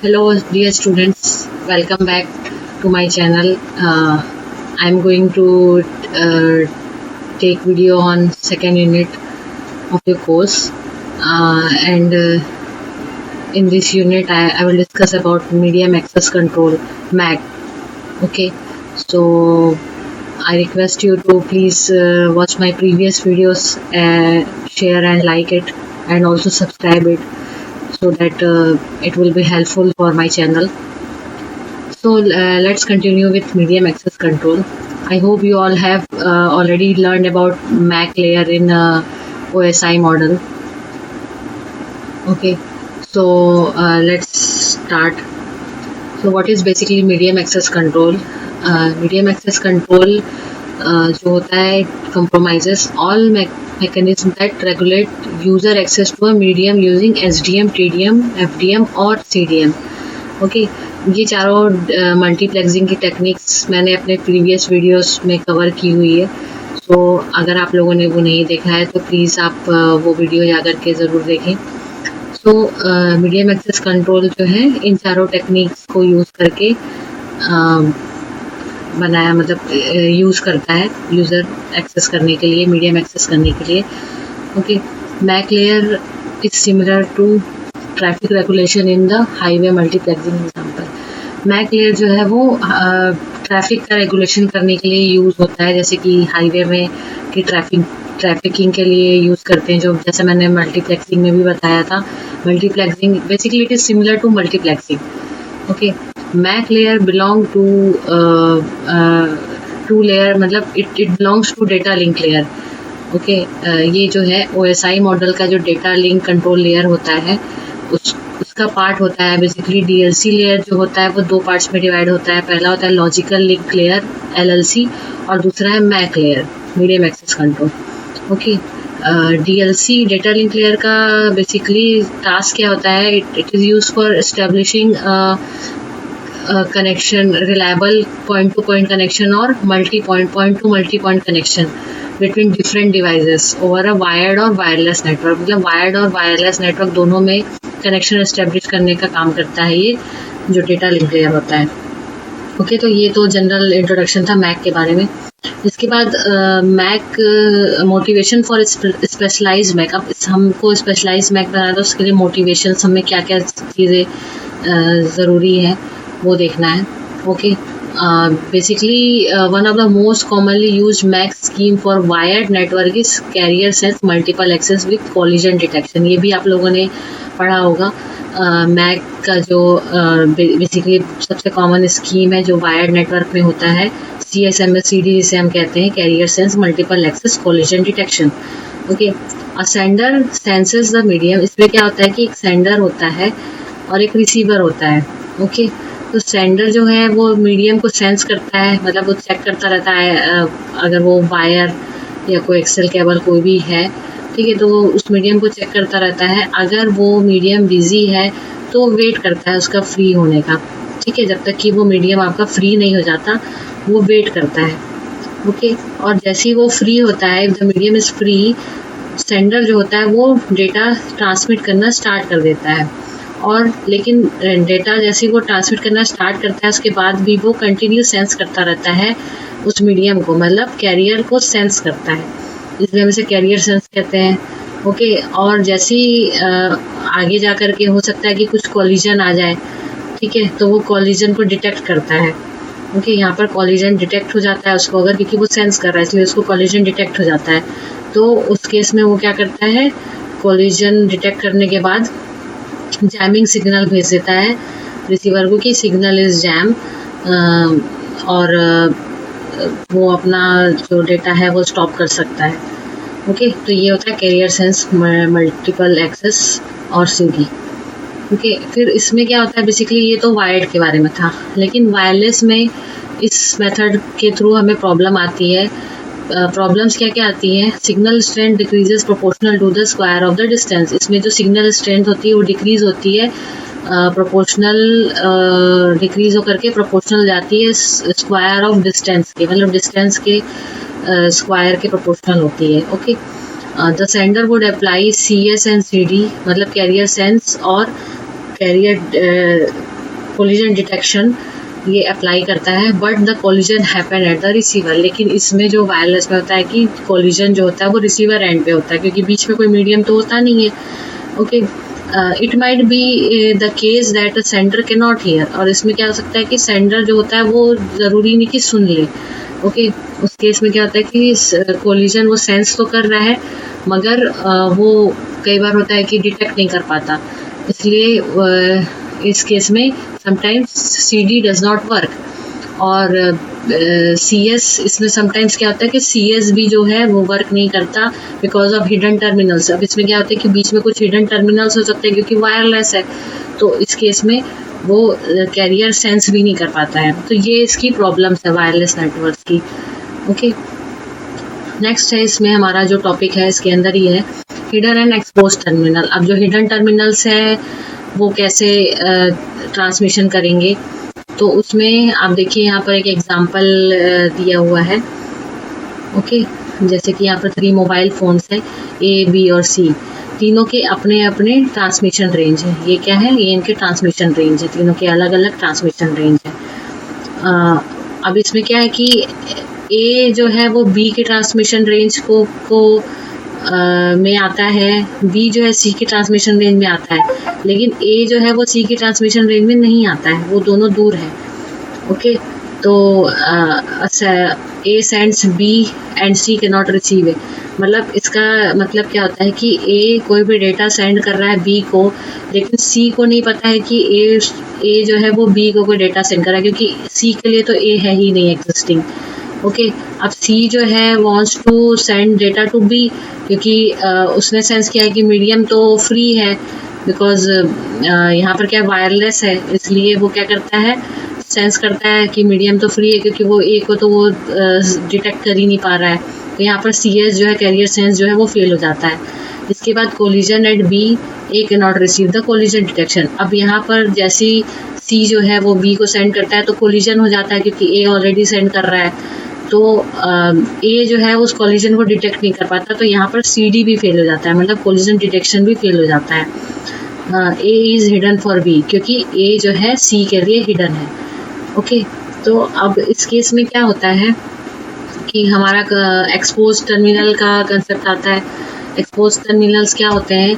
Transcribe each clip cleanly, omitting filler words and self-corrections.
Hello, dear students. Welcome back to my channel. I'm going to take video on second unit of your course, and in this unit, I will discuss about medium access control (MAC). Okay, so I request you to please watch my previous videos, share and like it, and also subscribe it, so that it will be helpful for my channel. So let's continue with medium access control. I hope you all have already learned about MAC layer in OSI model. Okay, so let's start. So what is basically medium access control? Medium access control जो होता है compromises all mechanisms that regulate user access to a medium using SDM, TDM, FDM और CDM. Okay ये चारों multiplexing की techniques मैंने अपने previous videos में कवर की हुई है. सो अगर आप लोगों ने वो नहीं देखा है तो प्लीज़ आप वो वीडियो जा कर के ज़रूर देखें. सो मीडियम एक्सेस कंट्रोल जो है इन चारों टेक्निक्स को यूज़ करके बनाया, मतलब यूज़ करता है यूज़र एक्सेस करने के लिए, मीडियम एक्सेस करने के लिए. Okay, MAC layer is similar to traffic regulation in the highway multiplexing example. MAC layer जो है वो ट्रैफिक का रेगुलेशन करने के लिए यूज़ होता है, जैसे कि हाईवे में कि ट्रैफिकिंग के लिए यूज़ करते हैं, जो जैसे मैंने मल्टीप्लेक्सिंग में भी बताया था. Multiplexing basically it is similar to multiplexing. Okay, MAC layer belong to layer, मतलब it belongs to data link layer. Okay, ये जो है OSI मॉडल का जो डेटा लिंक कंट्रोल लेयर होता है उसका पार्ट होता है. बेसिकली DLC लेयर जो होता है वो दो पार्ट्स में डिवाइड होता है. पहला होता है लॉजिकल लिंक लेयर LLC और दूसरा है MAC layer, medium access control. Okay, DLC data link layer का बेसिकली टास्क क्या होता है? It is use for establishing connection, reliable point to point connection और multi point to multi point connection between different devices over a wired और wireless network. मतलब wired और wireless network दोनों में कनेक्शन एस्टेब्लिश करने का काम करता है ये जो डेटा लिंक लेयर होता है. ओके, तो ये तो जनरल इंट्रोडक्शन था मैक के बारे में. इसके बाद MAC motivation for specialised MAC. अब हमको स्पेशलाइज्ड मैक बनाना है तो उसके लिए मोटिवेशन हमें क्या क्या चीज़ें ज़रूरी है वो देखना है. Okay, basically one of the most commonly used MAC scheme for wired network is carrier sense multiple access with collision detection. ये भी आप लोगों ने पढ़ा होगा. MAC का जो बेसिकली सबसे कॉमन स्कीम है जो वायर्ड नेटवर्क में होता है, CSMA-CD जिसे हम कहते हैं, carrier sense multiple access collision detection. Okay, a sender senses the medium. इसमें क्या होता है कि एक सेंडर होता है और एक रिसीवर होता है. ओके, तो सेंडर जो है वो मीडियम को सेंस करता है, मतलब वो चेक करता रहता है अगर वो वायर या कोई एक्सेल केबल कोई भी है, ठीक है, तो वो उस मीडियम को चेक करता रहता है. अगर वो मीडियम बिजी है तो वेट करता है उसका फ्री होने का, ठीक है, जब तक कि वो मीडियम आपका फ्री नहीं हो जाता वो वेट करता है. ओके, और जैसे ही वो फ्री होता है, the medium is free, sender जो होता है वो डेटा ट्रांसमिट करना स्टार्ट कर देता है. और लेकिन डेटा जैसे वो ट्रांसमिट करना स्टार्ट करता है उसके बाद भी वो कंटिन्यू सेंस करता रहता है उस मीडियम को, मतलब कैरियर को सेंस करता है, इसलिए हम इसे कैरियर सेंस कहते हैं. ओके, और जैसे ही आगे जा कर के हो सकता है कि कुछ कॉलिजन आ जाए, ठीक है, तो वो कॉलिजन को डिटेक्ट करता है. ओके, यहाँ पर कॉलिजन डिटेक्ट हो जाता है उसको, अगर क्योंकि वो सेंस कर रहा है इसलिए उसको कॉलिजन डिटेक्ट हो जाता है. तो उस केस में वो क्या करता है, कॉलिजन डिटेक्ट करने के बाद जैमिंग सिग्नल भेज देता है रिसीवर को कि सिग्नल इज जैम, और वो अपना जो डेटा है वो स्टॉप कर सकता है. ओके, तो ये होता है कैरियर सेंस मल्टीपल एक्सेस और CD. ओके, फिर इसमें क्या होता है, बेसिकली ये तो वायर्ड के बारे में था, लेकिन वायरलेस में इस मेथड के थ्रू हमें प्रॉब्लम आती है. प्रॉब्लम्स क्या क्या आती हैं? Signal strength decreases proportional to the square of the distance. इसमें जो सिग्नल स्ट्रेंथ होती है वो डिक्रीज होती है, प्रोपोर्शनल डिक्रीज होकर के प्रोपोर्शनल जाती है स्क्वायर ऑफ डिस्टेंस के, मतलब डिस्टेंस के स्क्वायर के प्रोपोर्शनल होती है. Okay, the sender would apply CS and CD, मतलब कैरियर सेंस और कैरियर कोलिजन डिटेक्शन ये अप्लाई करता है, but the collision happen at the receiver. लेकिन इसमें जो वायरलेस में होता है कि कोलिजन जो होता है वो रिसीवर एंड पे होता है, क्योंकि बीच में कोई मीडियम तो होता नहीं है। Okay, it might be the case that sender can not here, और इसमें क्या हो सकता है कि सेंडर जो होता है वो ज़रूरी नहीं कि सुन ले। ओके, उस केस में क्या होता है कि कोलिजन वो सेंस तो कर रहा है मगर वो कई बार होता है कि डिटेक्ट नहीं कर पाता, इसलिए इस केस में sometimes CD does not work. और CS इसमें समटाइम्स क्या होता है कि CS भी जो है वो वर्क नहीं करता बिकॉज ऑफ हिडन टर्मिनल्स। अब इसमें क्या होता है कि बीच में कुछ हिडन टर्मिनल्स हो सकते हैं क्योंकि वायरलेस है, तो इस केस में वो कैरियर सेंस भी नहीं कर पाता है। तो ये इसकी प्रॉब्लम्स है वायरलेस नेटवर्क की। ओके, नेक्स्ट है इसमें हमारा जो टॉपिक है इसके अंदर ही है हिडन एंड एक्सपोज टर्मिनल। अब जो हिडन टर्मिनल्स है वो कैसे ट्रांसमिशन करेंगे, तो उसमें आप देखिए यहाँ पर एक एग्जांपल दिया हुआ है। ओके, जैसे कि यहाँ पर 3 मोबाइल फ़ोन्स हैं A, B और C, तीनों के अपने अपने ट्रांसमिशन रेंज है। ये क्या है, ये इनके ट्रांसमिशन रेंज है, तीनों के अलग अलग ट्रांसमिशन रेंज है। अब इसमें क्या है कि A जो है वो B के ट्रांसमिशन रेंज को में आता है, B जो है C की ट्रांसमिशन रेंज में आता है, लेकिन A जो है वो C की ट्रांसमिशन रेंज में नहीं आता है, वो दोनों दूर है। ओके, तो A sends B and C can not receive it. मतलब इसका मतलब क्या होता है कि A कोई भी डेटा सेंड कर रहा है B को, लेकिन C को नहीं पता है कि A जो है वो B को कोई डेटा सेंड कर रहा है, क्योंकि C के लिए तो A है ही नहीं एग्जिस्टिंग। ओके, अब C जो है wants to send data to B, क्योंकि उसने सेंस किया है कि मीडियम तो फ्री है, बिकॉज यहाँ पर क्या वायरलेस है, इसलिए वो क्या करता है, सेंस करता है कि मीडियम तो फ्री है, क्योंकि वो A को तो वो डिटेक्ट कर ही नहीं पा रहा है। तो यहाँ पर CS जो है कैरियर सेंस जो है वो फेल हो जाता है। इसके बाद collision at B, A can not receive the collision detection. अब यहाँ पर जैसे C जो है वो B को सेंड करता है तो कोलिजन हो जाता है, क्योंकि A ऑलरेडी सेंड कर रहा है, तो A जो है उस कोलिजन को डिटेक्ट नहीं कर पाता, तो यहाँ पर CD भी फेल हो जाता है, मतलब कोलिजन डिटेक्शन भी फेल हो जाता है। A is hidden for B, क्योंकि A जो है C के लिए हिडन है। ओके, तो अब इस केस में क्या होता है कि हमारा एक्सपोज टर्मिनल का कंसेप्ट आता है। एक्सपोज टर्मिनल्स क्या होते हैं,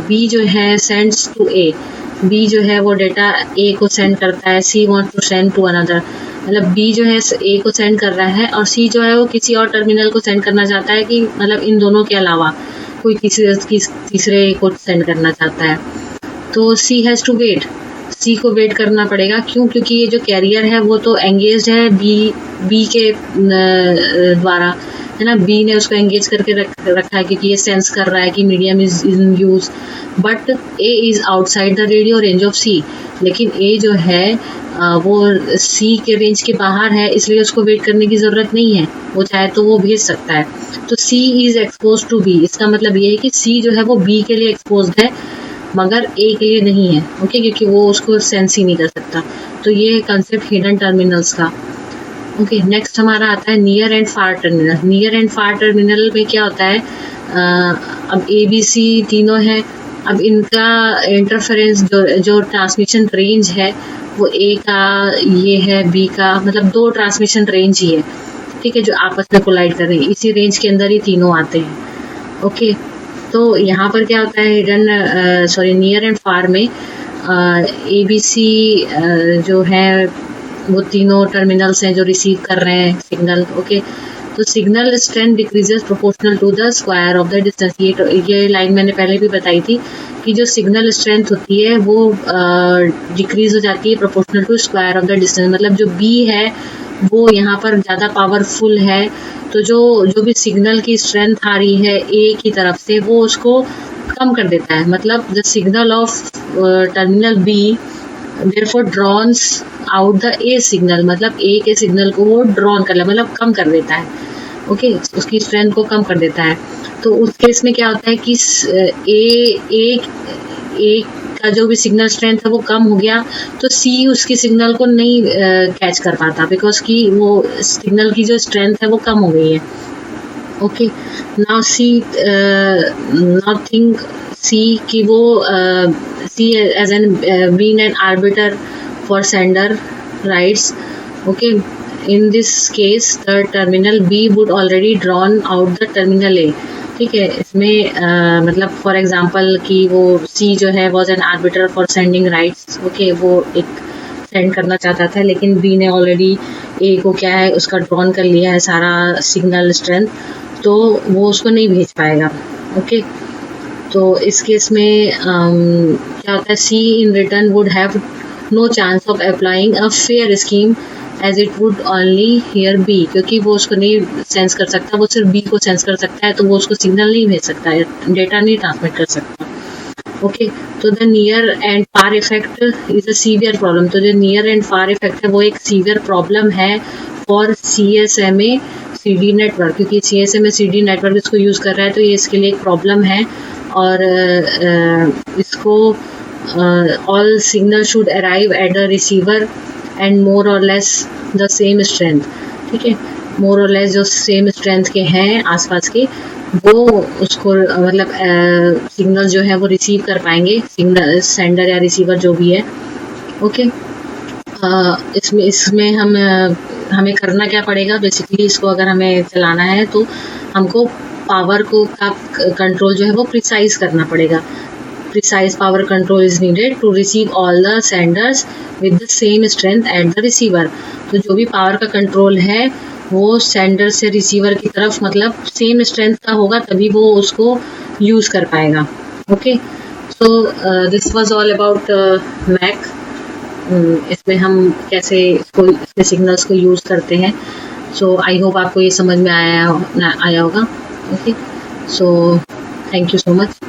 B जो है सेंड्स टू A, B जो है वो डेटा A को सेंड करता है, C want to send to another. मतलब B जो है A को सेंड कर रहा है और C जो है वो किसी और टर्मिनल को सेंड करना चाहता है, कि मतलब इन दोनों के अलावा कोई तीसरे को सेंड करना चाहता है। तो C has to wait, C को वेट करना पड़ेगा। क्यों? क्योंकि ये जो कैरियर है वो तो एंगेज है B के द्वारा, है ना। B ने उसको एंगेज करके रखा है, क्योंकि ये सेंस कर रहा है कि medium is in use, but A is outside the radio range of C। लेकिन A जो है वो C के रेंज के बाहर है, इसलिए उसको वेट करने की ज़रूरत नहीं है, वो चाहे तो वो भेज सकता है। तो C is expose to B, इसका मतलब ये है कि C जो है वो B के लिए एक्सपोज है मगर A के लिए नहीं है। ओके, क्योंकि वो उसको सेंस ही नहीं कर सकता। तो ये कंसेप्ट हिडन टर्मिनल्स का। ओके, नेक्स्ट हमारा आता है near and far terminal. Near and far terminal में क्या होता है, अब ABC तीनों हैं, अब इनका इंटरफेरेंस जो ट्रांसमिशन रेंज है वो A का ये है, B का, मतलब 2 ट्रांसमिशन रेंज ही है, ठीक है, जो आपस में कोलाइड कर रहे हैं। इसी रेंज के अंदर ही तीनों आते हैं। ओके, तो यहाँ पर क्या होता है नियर एंड फार में ABC जो है वो तीनों टर्मिनल्स हैं जो रिसीव कर रहे हैं सिग्नल। ओके, तो signal strength decreases proportional to the square of the distance. ये लाइन मैंने पहले भी बताई थी कि जो सिग्नल स्ट्रेंथ होती है वो डिक्रीज हो जाती है proportional to square of the distance. मतलब जो B है वो यहाँ पर ज़्यादा पावरफुल है, तो जो भी सिग्नल की स्ट्रेंथ आ रही है A की तरफ से वो उसको कम कर देता है। मतलब the signal of terminal B therefore drones out the A signal, मतलब A के सिग्नल को वो ड्रॉन कर ले, मतलब कम कर देता है। ओके, उसकी स्ट्रेंथ को कम कर देता है। तो उस केस में क्या होता है कि A का जो भी सिग्नल स्ट्रेंथ है वो कम हो गया, तो C उसकी सिग्नल को नहीं कैच कर पाता, बिकॉज कि वो सिग्नल की जो स्ट्रेंथ है वो कम हो गई है। ओके, नाउ थिंक सी कि वो C as an been an arbiter for sender rights. Okay, in this case the terminal B would already drawn out the terminal A. ठीक है, इसमें मतलब फॉर एग्जांपल कि वो सी जो है was an arbiter for sending rights. Okay, वो एक सेंड करना चाहता था, लेकिन बी ने ऑलरेडी ए को क्या है उसका ड्रॉन कर लिया है सारा सिग्नल स्ट्रेंथ, तो वो उसको नहीं भेज पाएगा. ओके, तो इस केस में क्या होता है, C in return would have no chance of applying a fair scheme as it would only hear B, क्योंकि वो उसको नहीं सेंस कर सकता, वो सिर्फ बी को सेंस कर सकता है, तो वो उसको सिग्नल नहीं भेज सकता है, डेटा नहीं ट्रांसमिट कर सकता. ओके, तो the near and far effect is a severe problem. तो जो नियर एंड फार इफेक्ट है वो एक सीवियर प्रॉब्लम है फॉर CSMA CD नेटवर्क, क्योंकि CSMA CD नेटवर्क इसको यूज़ कर रहा है, तो ये इसके लिए एक प्रॉब्लम है. और इसको all signal should arrive at the receiver and more और लेस द सेम स्ट्रेंथ. ठीक है, मोर और लेस जो सेम स्ट्रेंथ के हैं आसपास के, वो उसको मतलब सिग्नल जो है वो रिसीव कर पाएंगे, सिग्नल सेंडर या रिसीवर जो भी है. ओके, इसमें हमें करना क्या पड़ेगा, बेसिकली इसको अगर हमें चलाना है तो हमको पावर को का कंट्रोल जो है वो प्रिसाइज करना पड़ेगा. Precise power control is needed to receive all the senders with the same strength at the receiver. तो जो भी पावर का कंट्रोल है वो सेंडर से रिसीवर की तरफ मतलब सेम स्ट्रेंथ का होगा, तभी वो उसको यूज़ कर पाएगा. Okay, so this was all about MAC. इसमें हम कैसे इसके सिग्नल्स को यूज़ करते हैं. सो आई होप आपको ये समझ में आया होगा. Okay, so thank you so much.